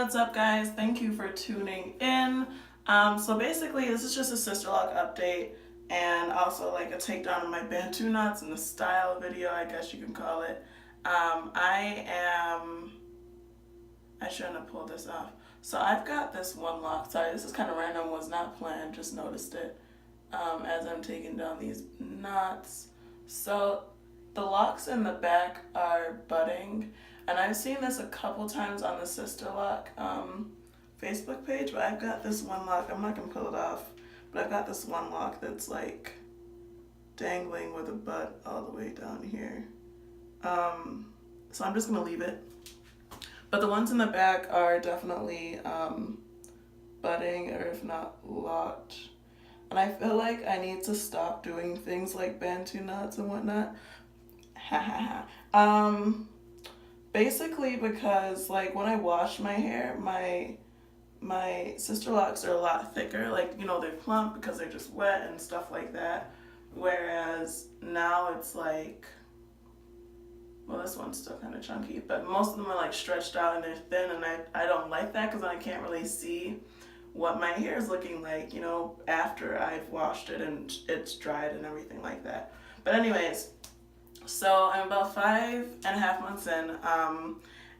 what's up guys? Thank you for tuning in. So basically this is just a Sisterlock update and also like a takedown of my Bantu knots in the style video, I guess you can call it. I shouldn't have pulled this off. So I've got this one lock. Sorry, this is kind of random, was not planned, just noticed it as I'm taking down these knots. So the locks in the back are budding, and I've seen this a couple times on the Sisterlock Facebook page, but I've got this one lock, I'm not going to pull it off, but I've got this one lock that's like dangling with a bud all the way down here. So I'm just going to leave it. But the ones in the back are definitely budding, or if not locked. And I feel like I need to stop doing things like Bantu knots and whatnot. Basically because like when I wash my hair, my Sisterlocks are a lot thicker. Like, you know, they're plump because they're just wet and stuff like that. Whereas now it's like, well, this one's still kind of chunky, but most of them are like stretched out and they're thin, and I don't like that because I can't really see what my hair is looking like, you know, after I've washed it and it's dried and everything like that. But anyways, so I'm about 5.5 months in,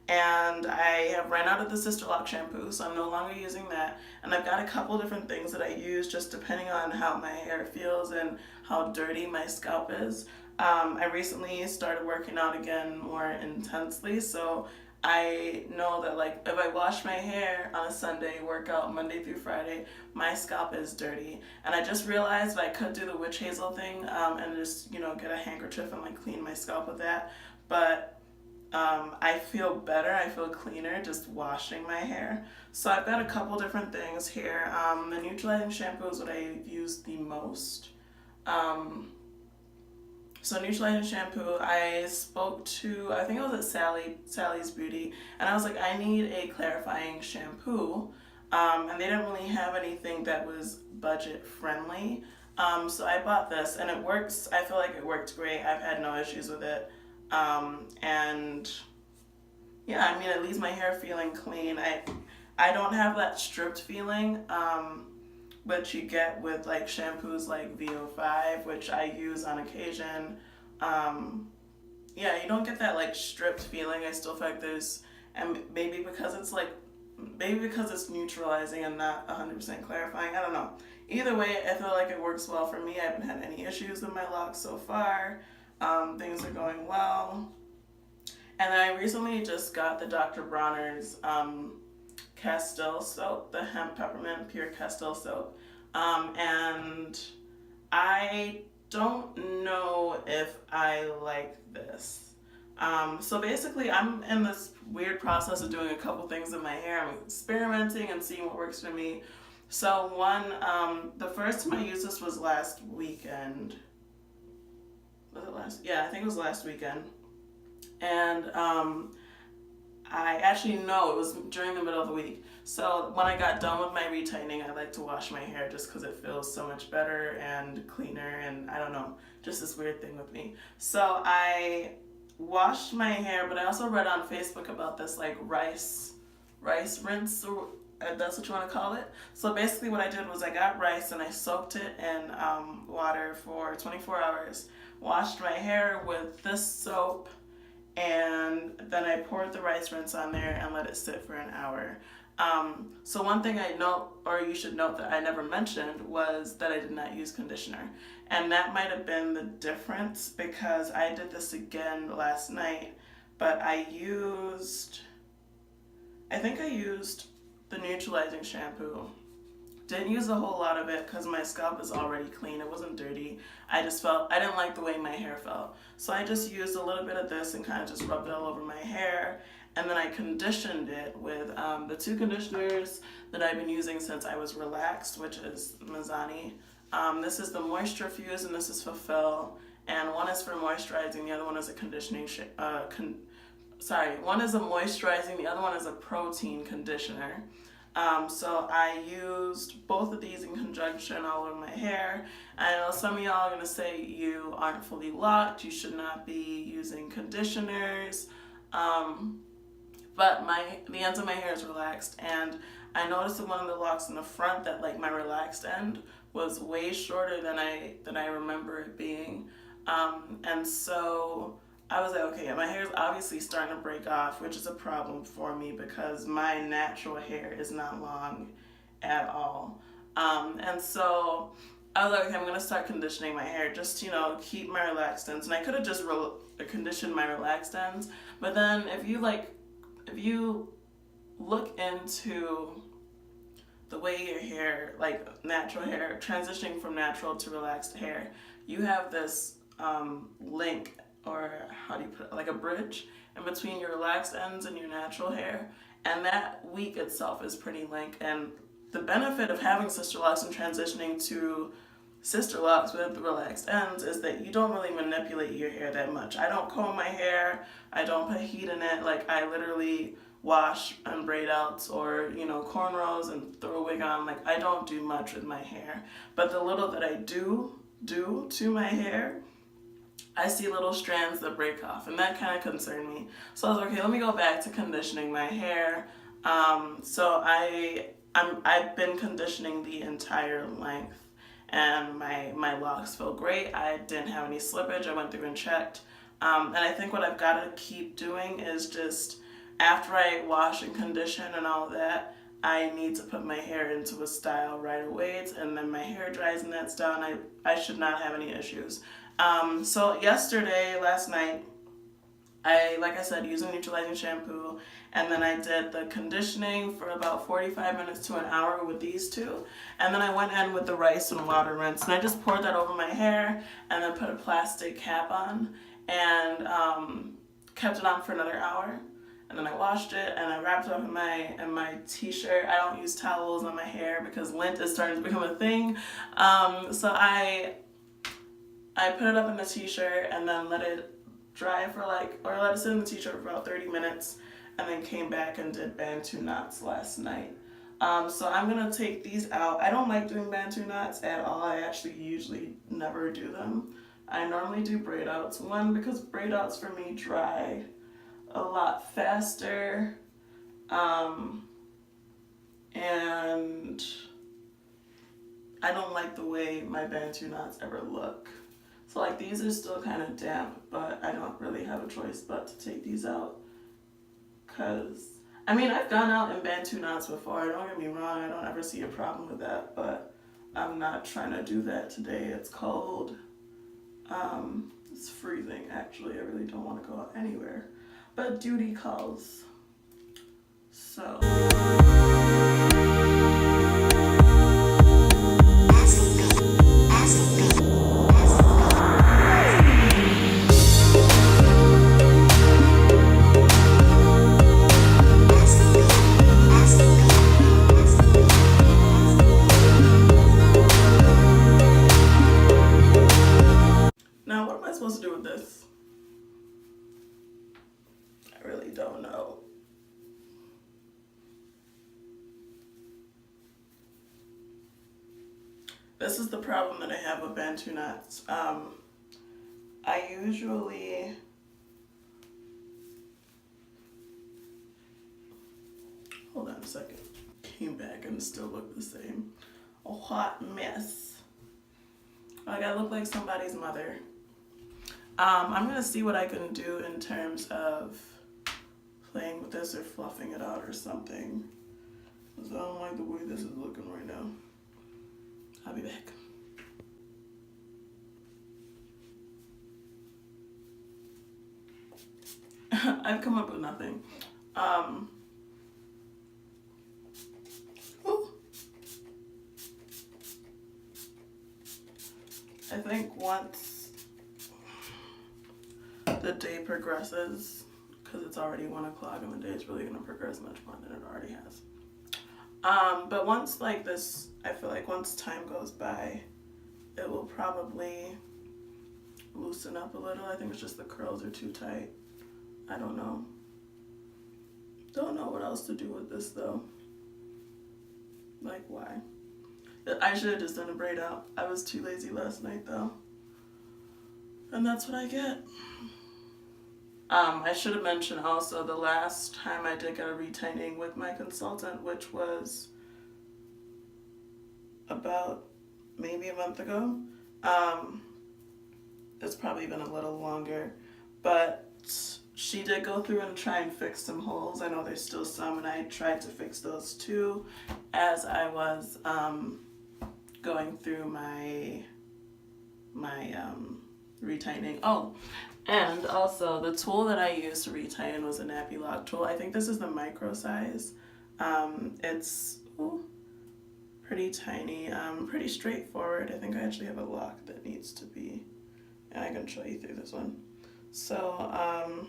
and I have ran out of the Sisterlock shampoo, so I'm no longer using that. And I've got a couple different things that I use just depending on how my hair feels and how dirty my scalp is. I recently started working out again more intensely, so I know that like if I wash my hair on a Sunday, work out Monday through Friday, my scalp is dirty. And I just realized that I could do the witch hazel thing and just, you know, get a handkerchief and like clean my scalp with that. But I feel better, I feel cleaner just washing my hair. So I've got a couple different things here. The neutralizing shampoo is what I use the most. So neutralizing shampoo, I spoke to, I think it was at Sally's Beauty, and I was like, I need a clarifying shampoo, and they didn't really have anything that was budget friendly, so I bought this, and it works. I feel like it worked great. I've had no issues with it, and yeah, I mean, it leaves my hair feeling clean. I don't have that stripped feeling, but you get with like shampoos like VO5, which I use on occasion. Yeah, you don't get that like stripped feeling. I still feel like there's, and maybe because it's neutralizing and not 100% clarifying, I don't know. Either way, I feel like it works well for me. I haven't had any issues with my locks so far. Things are going well. And I recently just got the Dr. Bronner's Castile soap, the hemp peppermint pure Castile soap, and I don't know if I like this. So basically I'm in this weird process of doing a couple things in my hair. I'm experimenting and seeing what works for me. So the first time I used this was last weekend. Was it last? Yeah, I think it was last weekend. And I actually know it was during the middle of the week. So when I got done with my retightening, I like to wash my hair just because it feels so much better and cleaner, and I don't know, just this weird thing with me. So I washed my hair, but I also read on Facebook about this like rice rinse, or that's what you want to call it. So basically what I did was I got rice and I soaked it in water for 24 hours, washed my hair with this soap, and then I poured the rice rinse on there and let it sit for an hour. So one thing I note, or you should note that I never mentioned, was that I did not use conditioner. And that might have been the difference because I did this again last night, but I think I used the neutralizing shampoo. Didn't use a whole lot of it because my scalp is already clean. It wasn't dirty. I didn't like the way my hair felt. So I just used a little bit of this and kind of just rubbed it all over my hair. And then I conditioned it with the two conditioners that I've been using since I was relaxed, which is Mizani. This is the Moisture Fuse and this is Fulfill. And one is for moisturizing, the other one is a conditioning, one is a moisturizing, the other one is a protein conditioner. So I used both of these in conjunction all over my hair. I know some of y'all are going to say you aren't fully locked, you should not be using conditioners. but the ends of my hair is relaxed, and I noticed in one of the locks in the front that like my relaxed end was way shorter than I remember it being, and so I was like, okay, my hair is obviously starting to break off, which is a problem for me because my natural hair is not long at all. And so I was like, okay, I'm gonna start conditioning my hair just to, keep my relaxed ends. And I could have just conditioned my relaxed ends, but then if you look into the way your hair, like natural hair, transitioning from natural to relaxed hair, you have this link, or how do you put it, like a bridge in between your relaxed ends and your natural hair, and that week itself is pretty linked. And the benefit of having Sisterlocks and transitioning to Sisterlocks with the relaxed ends is that you don't really manipulate your hair that much. I don't comb my hair, I don't put heat in it, like I literally wash and braid outs, or cornrows and throw a wig on. Like I don't do much with my hair, but the little that I do to my hair, I see little strands that break off, and that kind of concerned me. So I was like, okay, let me go back to conditioning my hair. So I've been conditioning the entire length, and my locks feel great. I didn't have any slippage. I went through and checked. And I think what I've got to keep doing is just, after I wash and condition and all that, I need to put my hair into a style right away, and then my hair dries in that style, and I should not have any issues. So last night, like I said, used a neutralizing shampoo, and then I did the conditioning for about 45 minutes to an hour with these two, and then I went in with the rice and water rinse, and I just poured that over my hair, and then put a plastic cap on, and kept it on for another hour. And then I washed it, and I wrapped it up in my t-shirt. I don't use towels on my hair because lint is starting to become a thing. So I put it up in the t-shirt and then let it dry let it sit in the t-shirt for about 30 minutes, and then came back and did Bantu knots last night. So I'm gonna take these out. I don't like doing Bantu knots at all. I actually usually never do them. I normally do braid outs. One, because braid outs for me dry a lot faster, and I don't like the way my Bantu knots ever look. So like these are still kind of damp, but I don't really have a choice but to take these out, because I've gone out in Bantu knots before, don't get me wrong, I don't ever see a problem with that, but I'm not trying to do that today. It's cold, it's freezing actually. I really don't want to go out anywhere, but duty calls. So now what am I supposed to do with this? I really don't know. This is the problem that I have with Bantu knots. I usually hold on a second. Came back and still look the same. A hot mess. Like I look like somebody's mother. I'm gonna see what I can do in terms of playing with this or fluffing it out or something, because I don't like the way this is looking right now. I'll be back. I've come up with nothing. I think once the day progresses, because it's already 1 o'clock and the day is really going to progress much more than it already has. But once like this, I feel like once time goes by, it will probably loosen up a little. I think it's just the curls are too tight. I don't know. Don't know what else to do with this though. Like why? I should have just done a braid out. I was too lazy last night though. And that's what I get. I should have mentioned also the last time I did get a retightening with my consultant, which was about maybe a month ago. Um, it's probably been a little longer, but she did go through and try and fix some holes. I know there's still some, and I tried to fix those too as I was going through my retightening. Oh, and also the tool that I used to retighten was a nappy lock tool. I think this is the micro size. It's pretty tiny, pretty straightforward. I think I actually have a lock that needs to be, and I can show you through this one. So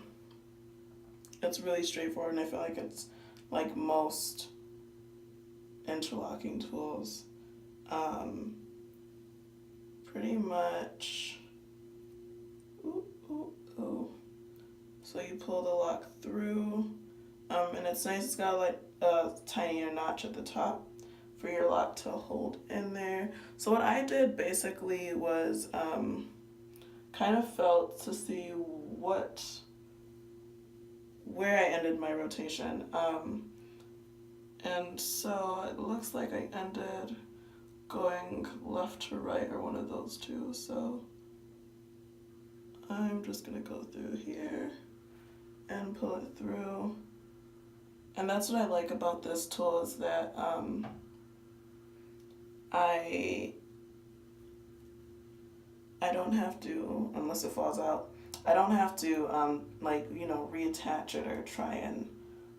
it's really straightforward, and I feel like it's like most interlocking tools. Pretty much. So you pull the lock through, and it's nice. It's got like a tinier notch at the top for your lock to hold in there. So what I did basically was kind of felt to see where I ended my rotation. And so it looks like I ended going left to right or one of those two. So I'm just gonna go through here and pull it through. And that's what I like about this tool is that I don't have to, unless it falls out, I don't have to reattach it or try and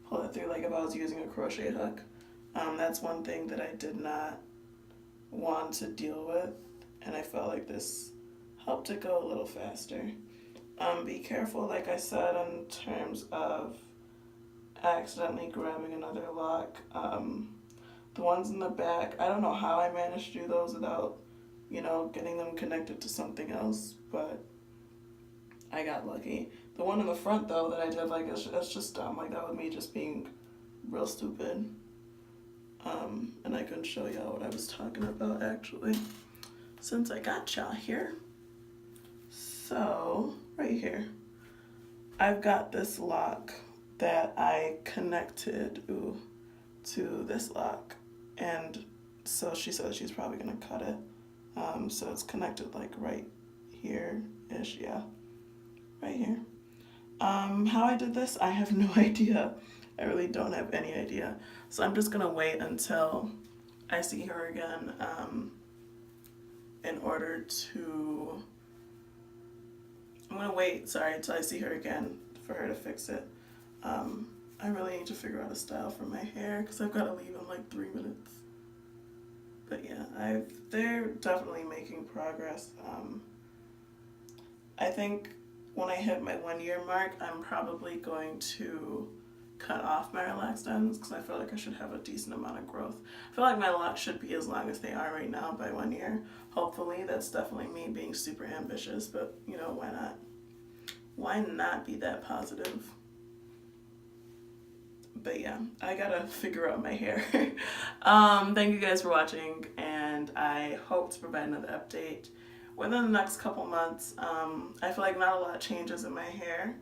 pull it through like if I was using a crochet hook. That's one thing that I did not want to deal with, and I felt like this helped it go a little faster. Be careful, like I said, in terms of accidentally grabbing another lock. The ones in the back, I don't know how I managed to do those without, getting them connected to something else, but I got lucky. The one in the front, though, that I did, like, it's just dumb. Like, that was me just being real stupid. And I can show y'all what I was talking about, actually, since I got y'all here. So, right here, I've got this lock that I connected to this lock. And so she said she's probably going to cut it. So it's connected, like, right here-ish, yeah. Right here. How I did this, I have no idea. I really don't have any idea. So I'm just gonna wait until I see her again in order to, I'm gonna wait, until I see her again for her to fix it. I really need to figure out a style for my hair because I've got to leave in like 3 minutes. But yeah, they're definitely making progress. I think when I hit my 1 year mark, I'm probably going to cut off my relaxed ends because I feel like I should have a decent amount of growth. I feel like my locks should be as long as they are right now by 1 year. Hopefully, that's definitely me being super ambitious, but why not? Why not be that positive? But yeah, I gotta figure out my hair. Thank you guys for watching, and I hope to provide another update within the next couple months. I feel like not a lot changes in my hair.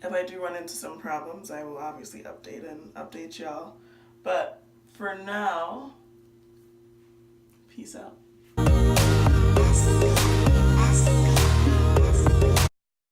If I do run into some problems, I will obviously update y'all. But for now, peace out.